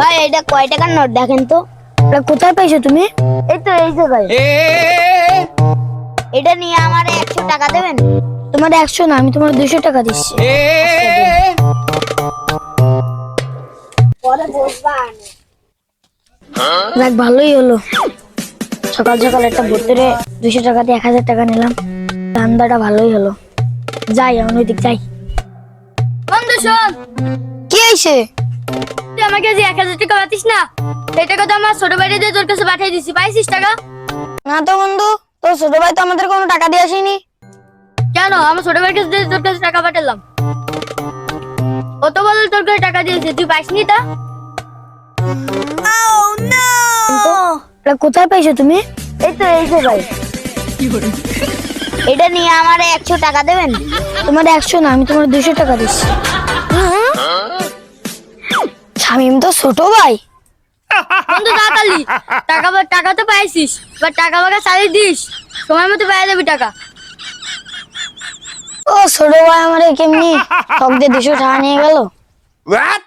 ভাই এটা কয় টাকার নোট দেখেন তো। এটা কোথায় পাইছো তুমি? এই তো এই যে ভাই, এটা নিয়ে আমারে 100 টাকা দেবেন। তোমার 100 না, আমি তোমার 200 টাকা দিচ্ছি। পরে বসবা। দেখ ভালোই হলো, সকাল সকাল একটা বোতলে 200 টাকা দিয়ে 1000 টাকা নিলাম। ধান্দাটা ভালোই হলো। যাই আমি ওইদিক যাই। বন্ধু শোন, কি হয়েছে? তুই আমাকে যে 1000 টাকা পাতিস না, সেই টাকা তো আমার ছোট ভাই দিয়ে তোর কাছে পাঠিয়ে দিছি। পাইছিস টাকা? না তো বন্ধু, তোর ছোট ভাই তো আমাদের কোনো টাকা দিয়ে আসেনি। কেন? আমার ছোট ভাইয়ের কাছে দিয়ে তোর কাছে টাকা পাঠালাম। ও তো বলে তোর কাছে টাকা দিয়েছে, তুই পাইসনি তা? এটা কোথায় পাইছো তুমি? এই তো এই যে ভাই, এটা নিয়ে আমারে 100 টাকা দেবেন। তোমার 100 না, আমি তোমার 200 টাকা দিচ্ছি। শামিম তো ছোট ভাই। বন্ধু তাড়াতাড়ি টাকা তো পাইছিস, এবার টাকা বাকা চালিয়ে দিস, সময় মতো পাই যাবি টাকা। ও ছোট ভাই আমারে কেমনি ঠক দিয়ে 200 টাকা নিয়ে গেল। What?